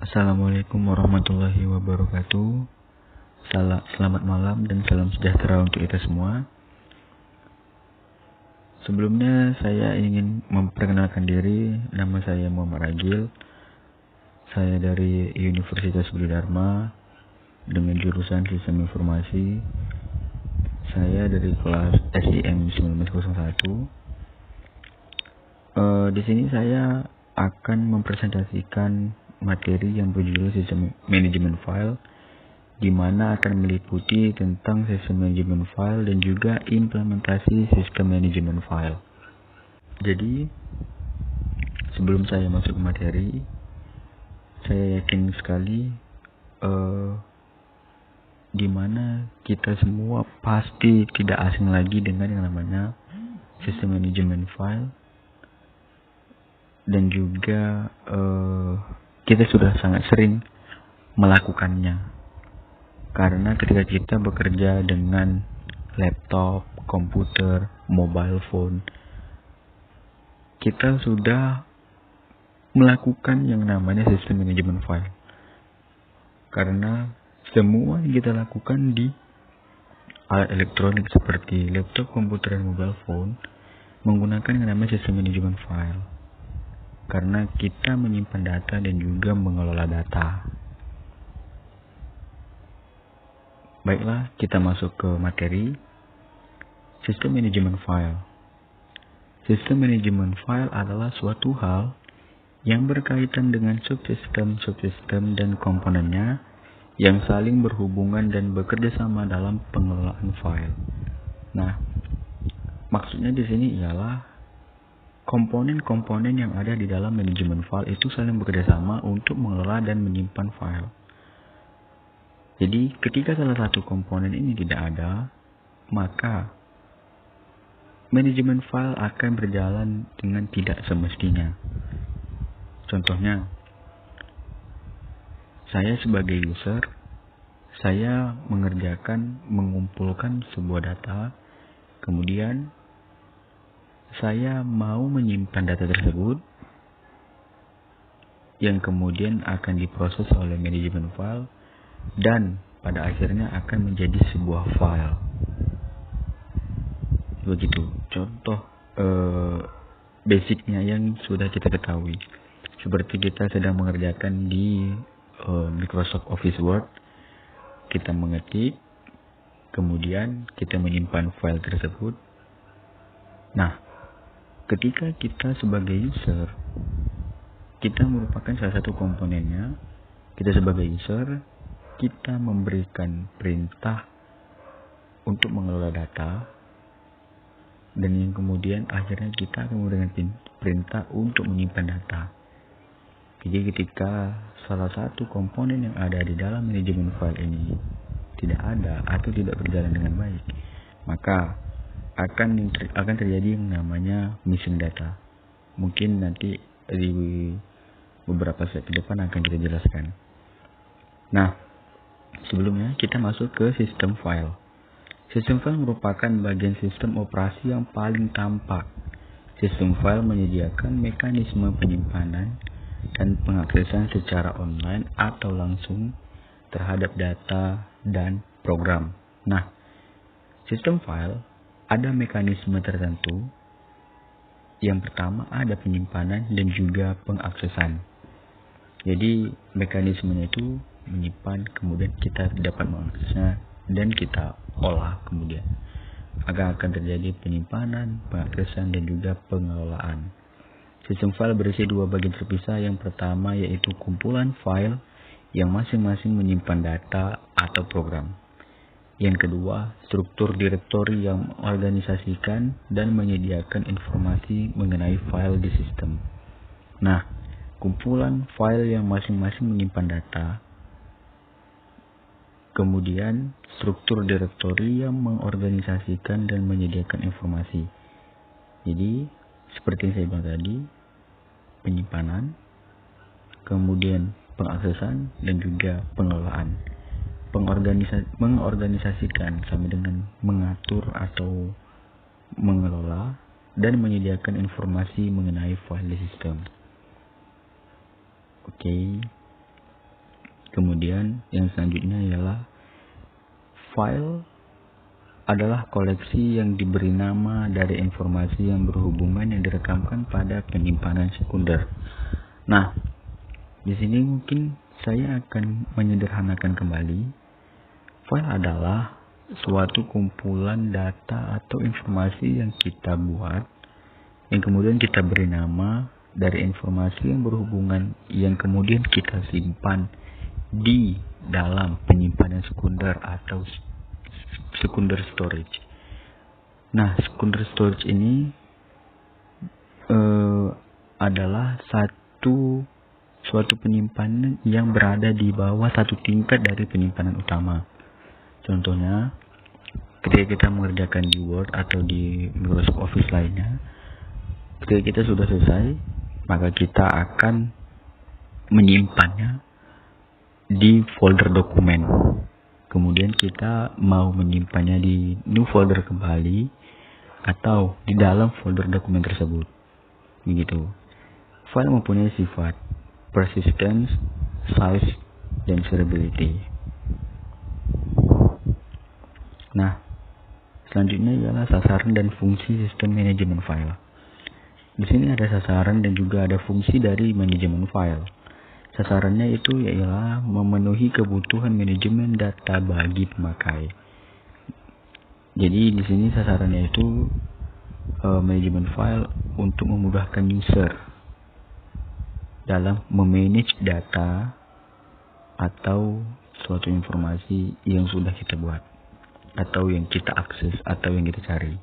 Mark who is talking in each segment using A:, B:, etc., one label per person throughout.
A: Assalamualaikum warahmatullahi wabarakatuh. Selamat malam dan salam sejahtera untuk kita semua. Sebelumnya saya ingin memperkenalkan diri. Nama saya Muhammad Ragil. Saya dari Universitas Budi Dharma dengan jurusan Sistem Informasi. Saya dari kelas SIM 1901. Di sini saya akan mempresentasikan materi yang berjudul Sistem Manajemen File, di mana akan meliputi tentang sistem manajemen file dan juga implementasi sistem manajemen file. Jadi, sebelum saya masuk ke materi, saya yakin sekali di mana kita semua pasti tidak asing lagi dengan yang namanya sistem manajemen file, dan juga kita sudah sangat sering melakukannya. Karena ketika kita bekerja dengan laptop, komputer, mobile phone, kita sudah melakukan yang namanya sistem manajemen file. Karena semua yang kita lakukan di alat elektronik seperti laptop, komputer, dan mobile phone menggunakan yang namanya sistem manajemen file. Karena kita menyimpan data dan juga mengelola data. Baiklah, kita masuk ke materi. Sistem manajemen file. Sistem manajemen file adalah suatu hal yang berkaitan dengan subsistem dan komponennya yang saling berhubungan dan bekerja sama dalam pengelolaan file. Nah, maksudnya di sini ialah komponen-komponen yang ada di dalam manajemen file itu saling bekerja sama untuk mengelola dan menyimpan file. Jadi, ketika salah satu komponen ini tidak ada, maka manajemen file akan berjalan dengan tidak semestinya. Contohnya, saya sebagai user, saya mengumpulkan sebuah data, kemudian saya mau menyimpan data tersebut yang kemudian akan diproses oleh manajemen file dan pada akhirnya akan menjadi sebuah file. Begitu contoh basicnya yang sudah kita ketahui. Seperti kita sedang mengerjakan di Microsoft Office Word, kita mengetik, kemudian kita menyimpan file tersebut. Nah, ketika kita sebagai user, kita merupakan salah satu komponennya. Kita sebagai user, kita memberikan perintah untuk mengelola data, dan yang kemudian akhirnya kita akan memberikan perintah untuk menyimpan data. Jadi ketika salah satu komponen yang ada di dalam manajemen file ini tidak ada atau tidak berjalan dengan baik, maka akan terjadi yang namanya missing data. Mungkin nanti di beberapa slide ke depan akan kita jelaskan. Nah, sebelumnya kita masuk ke sistem file. Sistem file merupakan bagian sistem operasi yang paling tampak. Sistem file menyediakan mekanisme penyimpanan dan pengaksesan secara online atau langsung terhadap data dan program. Nah, sistem file ada mekanisme tertentu. Yang pertama ada penyimpanan dan juga pengaksesan. Jadi mekanismenya itu menyimpan, kemudian kita dapat mengaksesnya dan kita olah kemudian. Akan terjadi penyimpanan, pengaksesan, dan juga pengelolaan. Sistem file berisi dua bagian terpisah. Yang pertama yaitu kumpulan file yang masing-masing menyimpan data atau program. Yang kedua, struktur direktori yang mengorganisasikan dan menyediakan informasi mengenai file di sistem. Nah, kumpulan file yang masing-masing menyimpan data, kemudian struktur direktori yang mengorganisasikan dan menyediakan informasi. Jadi, seperti yang saya bilang tadi, penyimpanan, kemudian pengaksesan, dan juga pengelolaan. Mengorganisasikan sama dengan mengatur atau mengelola dan menyediakan informasi mengenai file di sistem. Oke. Kemudian yang selanjutnya ialah file adalah koleksi yang diberi nama dari informasi yang berhubungan yang direkamkan pada penyimpanan sekunder. Nah, di sini mungkin saya akan menyederhanakan kembali. File adalah suatu kumpulan data atau informasi yang kita buat, yang kemudian kita beri nama dari informasi yang berhubungan, yang kemudian kita simpan di dalam penyimpanan sekunder atau secondary storage. Nah, secondary storage ini adalah suatu penyimpanan yang berada di bawah satu tingkat dari penyimpanan utama. Contohnya, ketika kita mengerjakan di Word atau di Microsoft Office lainnya, ketika kita sudah selesai, maka kita akan menyimpannya di folder dokumen. Kemudian kita mau menyimpannya di new folder kembali atau di dalam folder dokumen tersebut. Begitu. File mempunyai sifat persistence, size, dan shareability. Nah, selanjutnya ialah sasaran dan fungsi sistem manajemen file. Di sini ada sasaran dan juga ada fungsi dari manajemen file. Sasarannya itu ialah memenuhi kebutuhan manajemen data bagi pemakai. Jadi di sini sasarannya itu manajemen file untuk memudahkan user dalam memanage data atau suatu informasi yang sudah kita buat atau yang kita akses atau yang kita cari.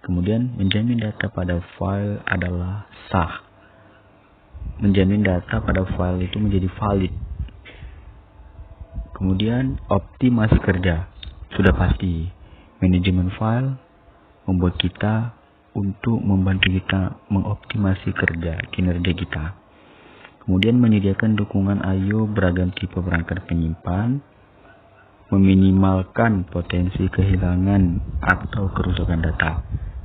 A: Kemudian menjamin data pada file adalah sah. Menjamin data pada file itu menjadi valid. Kemudian optimasi kerja. Sudah pasti manajemen file membuat kita untuk membantu kita mengoptimasi kinerja kita. Kemudian menyediakan dukungan I/O beragam tipe perangkat penyimpan, meminimalkan potensi kehilangan atau kerusakan data.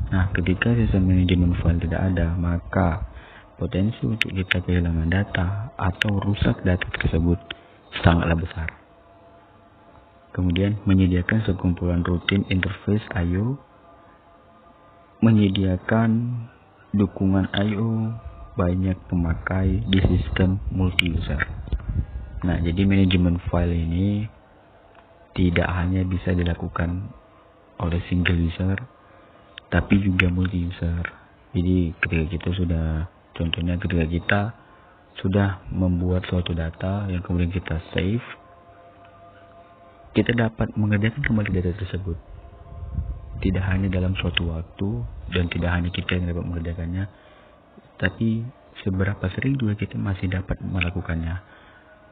A: Nah, ketika sistem manajemen file tidak ada, maka potensi untuk kita kehilangan data atau rusak data tersebut sangatlah besar. Kemudian menyediakan sekumpulan rutin interface I/O, menyediakan dukungan I/O banyak pemakai di sistem multi-user. Nah, jadi manajemen file ini tidak hanya bisa dilakukan oleh single user, tapi juga multi-user. Jadi ketika kita sudah membuat suatu data yang kemudian kita save, kita dapat mengerjakan kembali data tersebut. Tidak hanya dalam suatu waktu dan tidak hanya kita yang dapat mengerjakannya, tapi seberapa sering juga kita masih dapat melakukannya.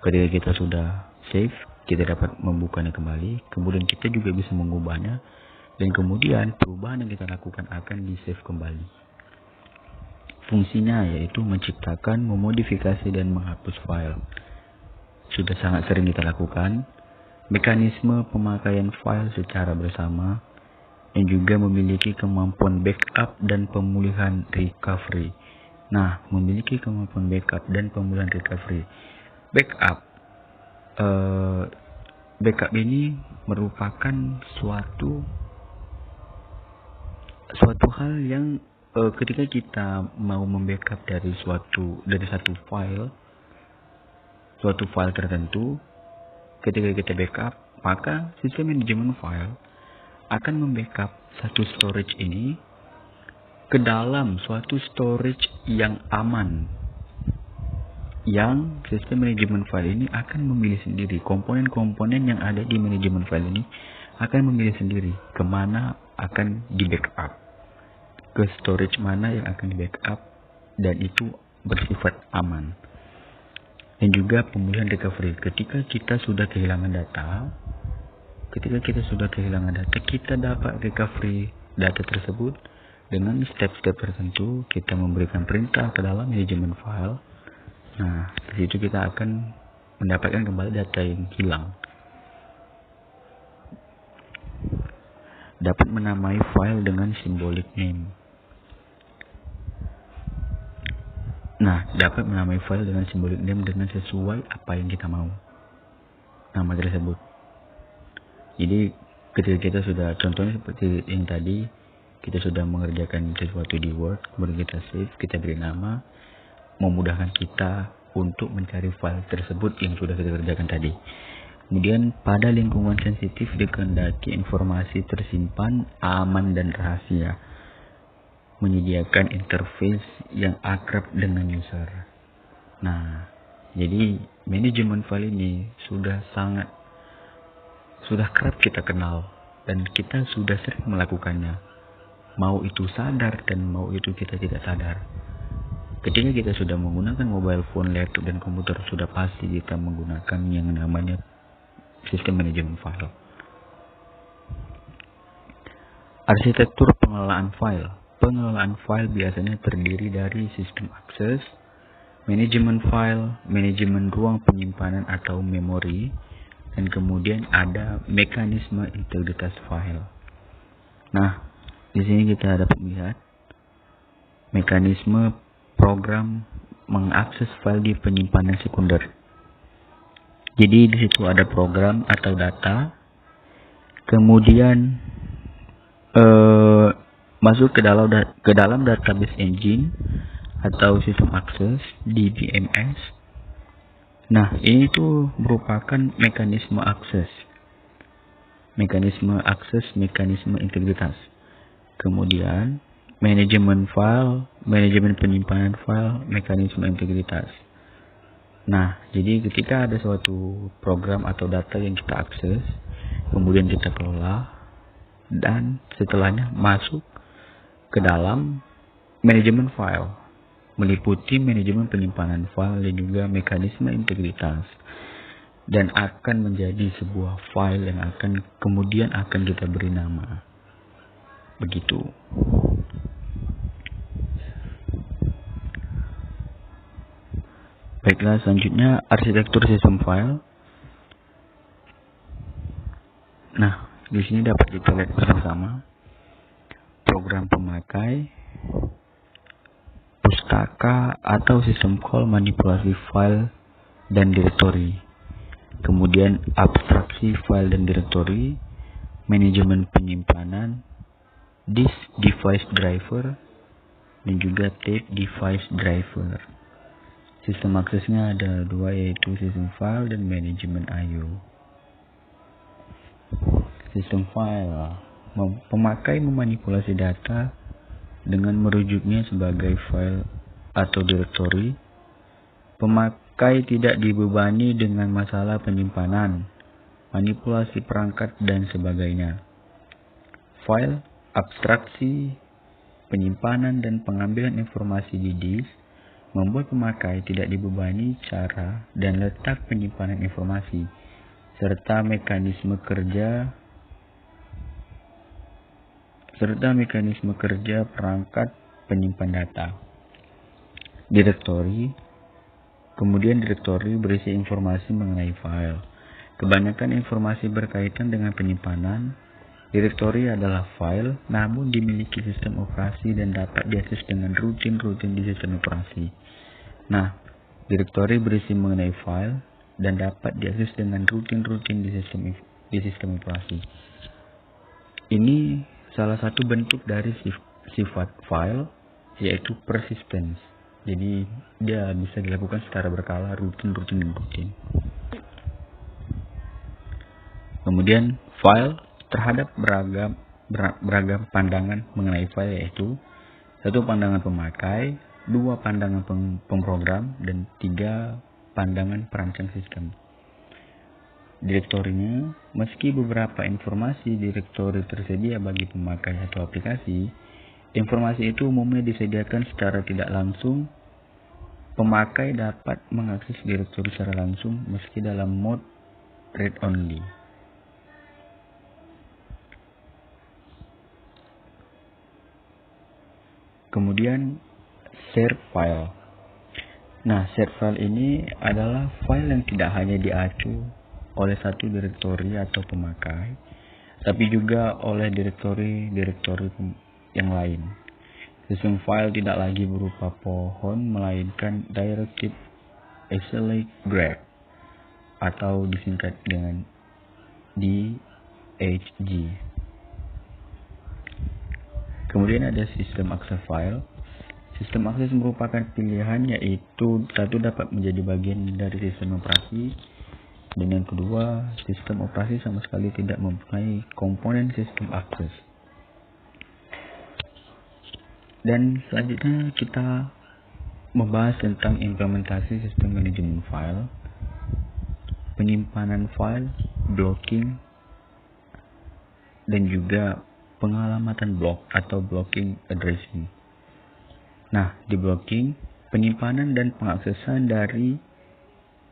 A: Ketika kita sudah save, kita dapat membukanya kembali, kemudian kita juga bisa mengubahnya, dan kemudian perubahan yang kita lakukan akan di-save kembali. Fungsinya yaitu menciptakan, memodifikasi, dan menghapus file. Sudah sangat sering kita lakukan. Mekanisme pemakaian file secara bersama, dan juga memiliki kemampuan backup dan pemulihan recovery. Nah, memiliki kemampuan backup dan pemulihan recovery. Backup ini merupakan suatu hal yang ketika kita mau membackup dari satu file, suatu file tertentu, ketika kita backup, maka sistem manajemen file akan membackup satu storage ini ke dalam suatu storage yang aman, yang sistem manajemen file ini akan memilih sendiri. Komponen-komponen yang ada di manajemen file ini akan memilih sendiri kemana akan di backup, ke storage mana yang akan di backup, dan itu bersifat aman. Dan juga pemulihan recovery. Ketika kita sudah kehilangan data, kita dapat recovery data tersebut dengan step-step tertentu. Kita memberikan perintah ke dalam manajemen file. Nah, di situ kita akan mendapatkan kembali data yang hilang. Dapat menamai file dengan symbolic name. Nah, dapat menamai file dengan symbolic name dengan sesuai apa yang kita mau. nama tersebut. Jadi ketika kita sudah, contohnya seperti yang tadi, kita sudah mengerjakan sesuatu di Word, kemudian kita save, kita beri nama, memudahkan kita untuk mencari file tersebut yang sudah kita kerjakan tadi. Kemudian pada lingkungan sensitif dikehendaki informasi tersimpan aman dan rahasia, menyediakan interface yang akrab dengan user. Nah, jadi manajemen file ini sudah kerap kita kenal dan kita sudah sering melakukannya. Mau itu sadar dan mau itu kita tidak sadar. Ketika kita sudah menggunakan mobile phone, laptop, dan komputer, sudah pasti kita menggunakan yang namanya sistem manajemen file. Arsitektur pengelolaan file. Pengelolaan file biasanya terdiri dari sistem akses, manajemen file, manajemen ruang penyimpanan atau memori, dan kemudian ada mekanisme integritas file. Nah, di sini kita dapat melihat mekanisme program mengakses file di penyimpanan sekunder. Jadi di situ ada program atau data, kemudian masuk ke dalam database engine atau sistem akses di DMS. Nah, ini tuh merupakan mekanisme akses, mekanisme integritas. Kemudian manajemen file, manajemen penyimpanan file, mekanisme integritas. Nah, jadi ketika ada suatu program atau data yang kita akses, kemudian kita kelola, dan setelahnya masuk ke dalam manajemen file, meliputi manajemen penyimpanan file dan juga mekanisme integritas, dan akan menjadi sebuah file yang kemudian akan kita beri nama. Begitu. Baiklah, selanjutnya arsitektur sistem file. Nah, di sini dapat kita lihat bersama program pemakai, pustaka atau sistem call manipulasi file dan direktori, kemudian abstraksi file dan direktori, manajemen penyimpanan, disk device driver, dan juga tape device driver. Sistem aksesnya ada dua, yaitu sistem file dan manajemen I/O. Sistem file, pemakai memanipulasi data dengan merujuknya sebagai file atau direktori. Pemakai tidak dibebani dengan masalah penyimpanan, manipulasi perangkat, dan sebagainya. File, abstraksi, penyimpanan, dan pengambilan informasi di disk membuat pemakai tidak dibebani cara dan letak penyimpanan informasi, serta mekanisme kerja perangkat penyimpan data. Direktori, kemudian direktori berisi informasi mengenai file. Kebanyakan informasi berkaitan dengan penyimpanan. Direktori adalah file, namun dimiliki sistem operasi dan dapat diakses dengan rutin di sistem operasi. Nah, direktori berisi mengenai file dan dapat diakses dengan rutin di sistem operasi. Ini salah satu bentuk dari sifat file, yaitu persistence. Jadi dia bisa dilakukan secara berkala, rutin. Kemudian file terhadap beragam pandangan mengenai file, yaitu 1 pandangan pemakai, 2 pandangan pemrogram, dan 3 pandangan perancang sistem. Direktorinya, meski beberapa informasi direktori tersedia bagi pemakai atau aplikasi, informasi itu umumnya disediakan secara tidak langsung. Pemakai dapat mengakses direktori secara langsung meski dalam mode read only. Kemudian share file. Nah, share file ini adalah file yang tidak hanya diacu oleh satu direktori atau pemakai, tapi juga oleh direktori yang lain. Sistem file tidak lagi berupa pohon, melainkan directed acyclic graph. atau disingkat dengan DHG. Kemudian ada sistem akses file. Sistem akses merupakan pilihan, yaitu satu dapat menjadi bagian dari sistem operasi, dan yang kedua, sistem operasi sama sekali tidak mempunyai komponen sistem akses. Dan selanjutnya kita membahas tentang implementasi sistem manajemen file, penyimpanan file, blocking, dan juga pengalamatan blok atau blocking addressing. Nah, di blocking, penyimpanan dan pengaksesan dari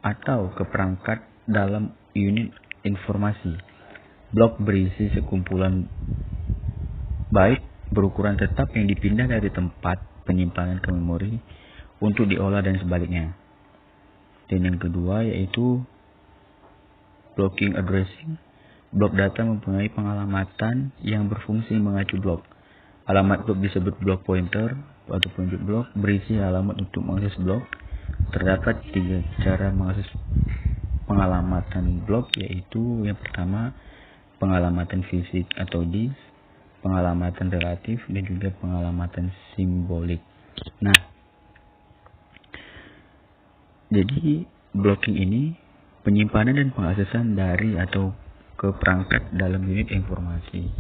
A: atau ke perangkat dalam unit informasi. Blok berisi sekumpulan byte berukuran tetap yang dipindah dari tempat penyimpanan ke memori untuk diolah dan sebaliknya. Dan yang kedua yaitu blocking addressing. Blok data mempunyai pengalamatan yang berfungsi mengacu blok. Alamat blok disebut blok pointer atau penunjuk blok, berisi alamat untuk mengakses blok. Terdapat 3 cara mengakses pengalamatan blok, yaitu yang pertama pengalamatan fisik atau disk, pengalamatan relatif, dan juga pengalamatan simbolik. Nah, jadi blocking ini penyimpanan dan pengaksesan dari atau ke perangkat dalam unit informasi.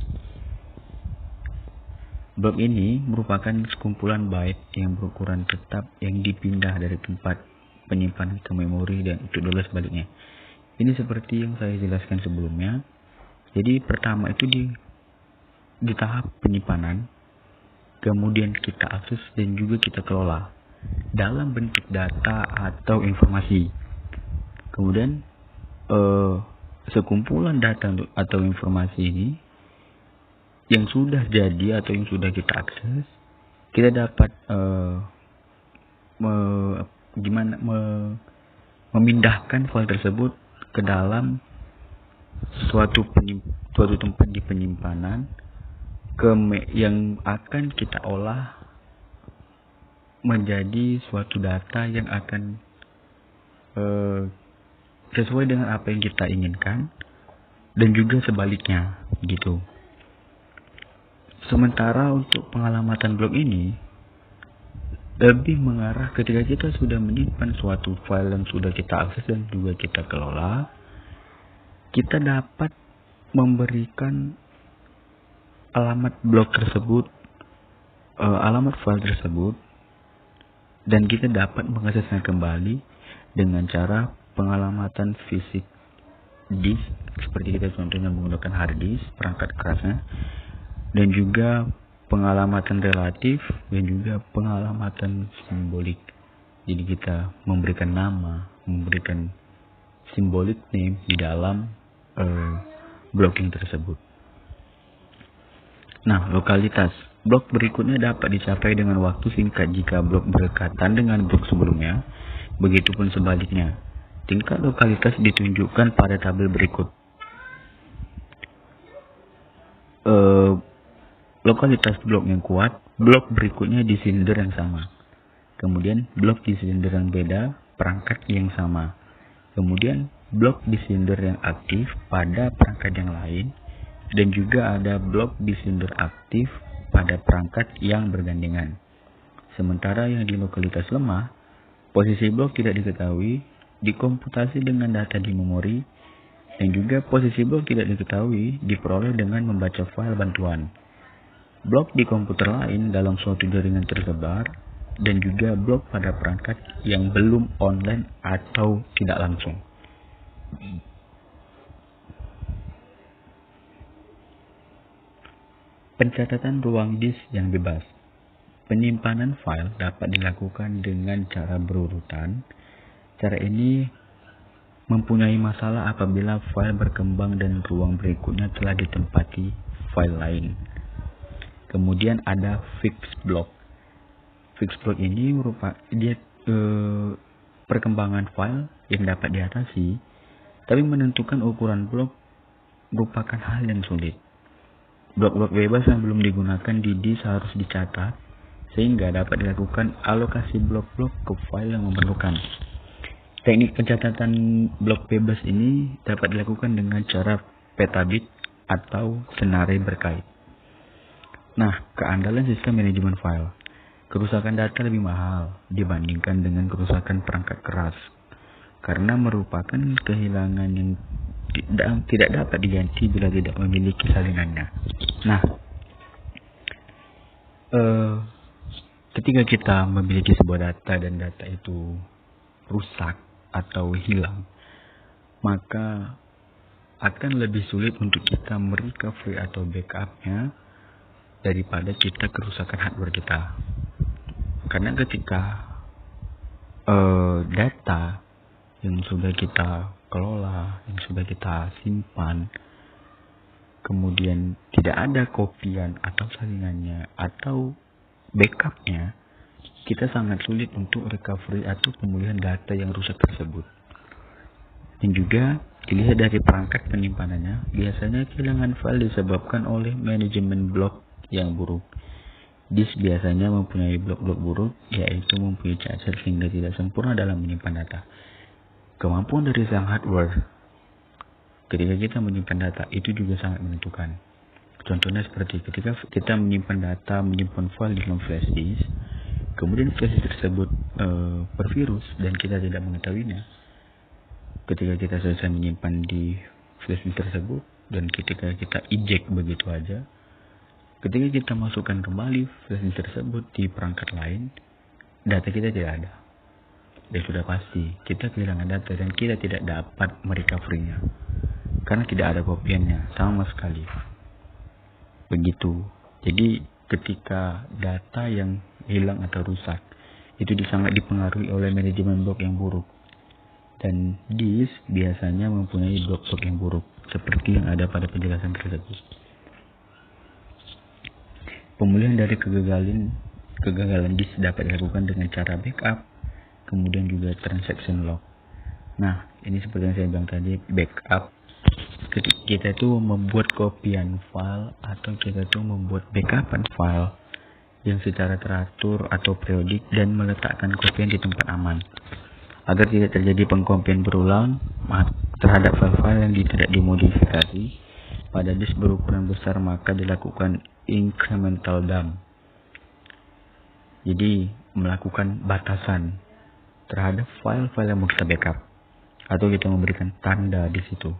A: Blok ini merupakan sekumpulan byte yang berukuran tetap yang dipindah dari tempat penyimpanan ke memori dan untuk diolah sebaliknya. Ini seperti yang saya jelaskan sebelumnya. Jadi pertama itu di tahap penyimpanan, kemudian kita akses dan juga kita kelola dalam bentuk data atau informasi. Kemudian sekumpulan data atau informasi ini yang sudah jadi atau yang sudah kita akses, kita dapat memindahkan file tersebut ke dalam suatu tempat di penyimpanan yang akan kita olah menjadi suatu data yang akan sesuai dengan apa yang kita inginkan, dan juga sebaliknya gitu. Sementara untuk pengalamatan blok ini lebih mengarah ketika kita sudah menyimpan suatu file yang sudah kita akses dan juga kita kelola, kita dapat memberikan alamat blok tersebut, alamat file tersebut, dan kita dapat mengaksesnya kembali dengan cara pengalamatan fisik disk, seperti kita contohnya menggunakan hard disk, perangkat kerasnya, dan juga pengalamatan relatif dan juga pengalamatan simbolik. Jadi kita memberikan nama, memberikan symbolic name di dalam blocking tersebut. Nah, lokalitas blok berikutnya dapat dicapai dengan waktu singkat jika blok berdekatan dengan blok sebelumnya. Begitupun sebaliknya. Tingkat lokalitas ditunjukkan pada tabel berikut. Lokalitas blok yang kuat, blok berikutnya di silinder yang sama. Kemudian blok di silinder yang beda, perangkat yang sama. Kemudian blok di silinder yang aktif pada perangkat yang lain. Dan juga ada blok di silinder aktif pada perangkat yang bergandengan. Sementara yang di lokalitas lemah, posisi blok tidak diketahui, dikomputasi dengan data di memori, dan juga posisi blok tidak diketahui, diperoleh dengan membaca file bantuan. Blok di komputer lain dalam suatu jaringan tersebar, dan juga blok pada perangkat yang belum online atau tidak langsung. Pencatatan ruang disk yang bebas. Penyimpanan file dapat dilakukan dengan cara berurutan. Cara ini mempunyai masalah apabila file berkembang dan ruang berikutnya telah ditempati file lain. Kemudian ada fixed block. Fixed block ini merupakan perkembangan file yang dapat diatasi, tapi menentukan ukuran blok merupakan hal yang sulit. Blok-blok bebas yang belum digunakan di disk harus dicatat, sehingga dapat dilakukan alokasi blok-blok ke file yang memerlukan. Teknik pencatatan blok bebas ini dapat dilakukan dengan cara petabit atau senarai berkait. Nah, keandalan sistem manajemen file. Kerusakan data lebih mahal dibandingkan dengan kerusakan perangkat keras karena merupakan kehilangan yang tidak dapat diganti bila tidak memiliki salinannya. Nah, ketika kita memiliki sebuah data dan data itu rusak atau hilang, maka akan lebih sulit untuk kita merecovery atau backupnya daripada kita kerusakan hardware kita. Karena ketika data yang sudah kita kelola, yang sudah kita simpan, kemudian tidak ada kopian atau salinannya atau backupnya, kita sangat sulit untuk recovery atau pemulihan data yang rusak tersebut. Dan juga dilihat dari perangkat penyimpanannya, biasanya kehilangan file disebabkan oleh manajemen blok yang buruk. Disk biasanya mempunyai blok-blok buruk, yaitu mempunyai cacat sehingga tidak sempurna dalam menyimpan data. Kemampuan dari sang hardware ketika kita menyimpan data itu juga sangat menentukan. Contohnya seperti ketika kita menyimpan data, menyimpan file di dalam flash disk, kemudian flash disk tersebut bervirus dan kita tidak mengetahuinya. Ketika kita selesai menyimpan di flash disk tersebut dan ketika kita eject begitu aja, ketika kita masukkan kembali flash disk tersebut di perangkat lain, data kita tidak ada. Dan sudah pasti kita kehilangan data dan kita tidak dapat merecovery-nya karena tidak ada kopiannya sama sekali. Begitu. Jadi ketika data yang hilang atau rusak itu sangat dipengaruhi oleh manajemen blok yang buruk. Dan disk biasanya mempunyai blok-blok yang buruk seperti yang ada pada penjelasan tersebut. Pemulihan dari kegagalan disk dapat dilakukan dengan cara backup, kemudian juga transaction log. Nah, ini seperti yang saya bilang tadi, backup. Kita itu membuat kopian file atau kita itu membuat backupan file yang secara teratur atau periodik dan meletakkan kopian di tempat aman agar tidak terjadi pengkopian berulang terhadap file-file yang tidak dimodifikasi pada disk berukuran besar, maka dilakukan incremental dump. Jadi melakukan batasan terhadap file-file yang mau kita backup atau kita memberikan tanda di situ.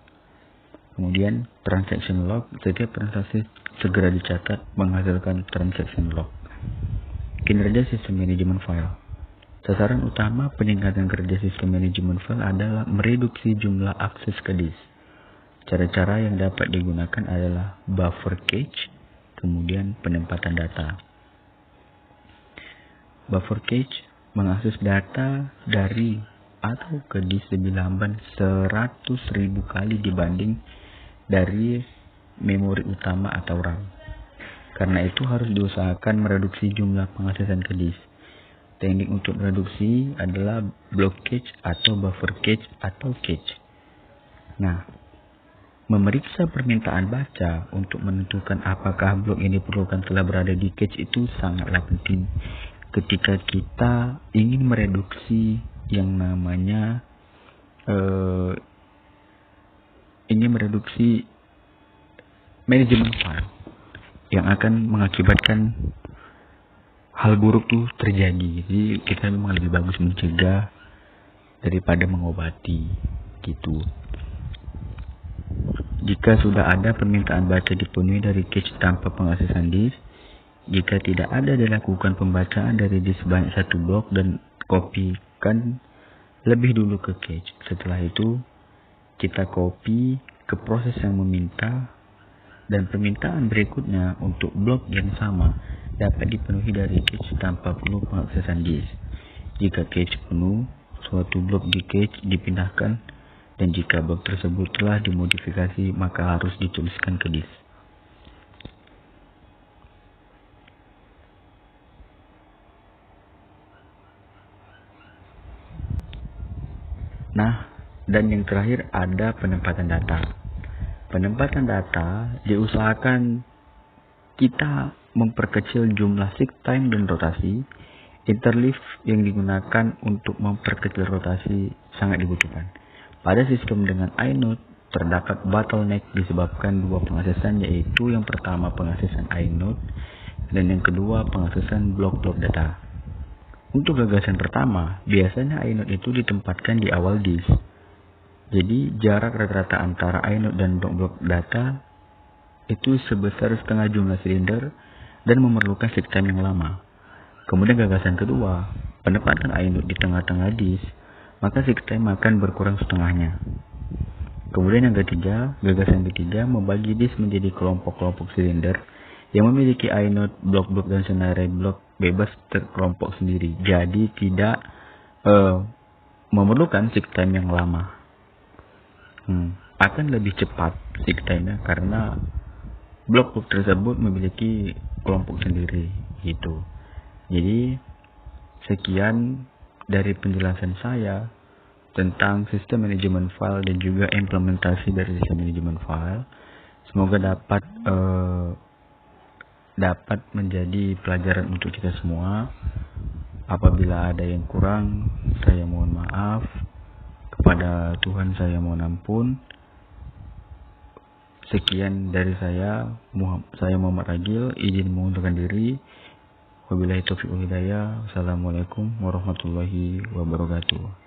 A: Kemudian transaction log, setiap transaksi segera dicatat menghasilkan transaction log. Kinerja sistem manajemen file. Sasaran utama peningkatan kerja sistem manajemen file adalah mereduksi jumlah akses ke disk. Cara-cara yang dapat digunakan adalah buffer cache, kemudian penempatan data. Buffer cache mengakses data dari atau ke disk lebih lamban 100.000 kali dibanding dari memori utama atau RAM. Karena itu harus diusahakan mereduksi jumlah pengaksesan ke disk. Teknik untuk mereduksi adalah block cache atau buffer cache atau cache. Nah, memeriksa permintaan baca untuk menentukan apakah blok yang diperlukan telah berada di cache itu sangatlah penting ketika kita ingin mereduksi yang namanya manajemen file yang akan mengakibatkan hal buruk itu terjadi. Jadi kita memang lebih bagus mencegah daripada mengobati gitu. Jika sudah ada permintaan baca dipenuhi dari cache tanpa pengaksesan disk, jika tidak ada dilakukan pembacaan dari disk sebanyak satu blok dan kopikan lebih dulu ke cache. Setelah itu kita copy ke proses yang meminta dan permintaan berikutnya untuk blok yang sama dapat dipenuhi dari cache tanpa perlu pengaksesan disk. Jika cache penuh, suatu blok di cache dipindahkan dan jika blok tersebut telah dimodifikasi maka harus dituliskan ke disk. Nah, dan yang terakhir ada penempatan data. Penempatan data diusahakan kita memperkecil jumlah seek time dan rotasi. Interleave yang digunakan untuk memperkecil rotasi sangat dibutuhkan. Pada sistem dengan inode, terdapat bottleneck disebabkan dua pengaksesan, yaitu yang pertama pengaksesan inode dan yang kedua pengaksesan blok-blok data. Untuk gagasan pertama, biasanya inode itu ditempatkan di awal disk. Jadi jarak rata-rata antara inode dan blok-blok data itu sebesar setengah jumlah silinder dan memerlukan seek time yang lama. Kemudian gagasan kedua, penempatan inode di tengah-tengah disk, maka seek time akan berkurang setengahnya. Kemudian yang ketiga, gagasan ketiga membagi disk menjadi kelompok-kelompok silinder yang memiliki inode, blok-blok dan senarai blok bebas terkelompok sendiri. Jadi tidak memerlukan seek time yang lama. Akan lebih cepat seek time-nya karena blok-blok tersebut memiliki kelompok sendiri gitu. Jadi sekian dari penjelasan saya tentang sistem manajemen file dan juga implementasi dari sistem manajemen file. Semoga dapat menjadi pelajaran untuk kita semua. Apabila ada yang kurang, saya mohon maaf. Kepada Tuhan saya mohon ampun. Sekian dari saya Muhammad Agil, izin mengundurkan diri. Wabillahi taufiq wal hidayah. Wassalamualaikum warahmatullahi wabarakatuh.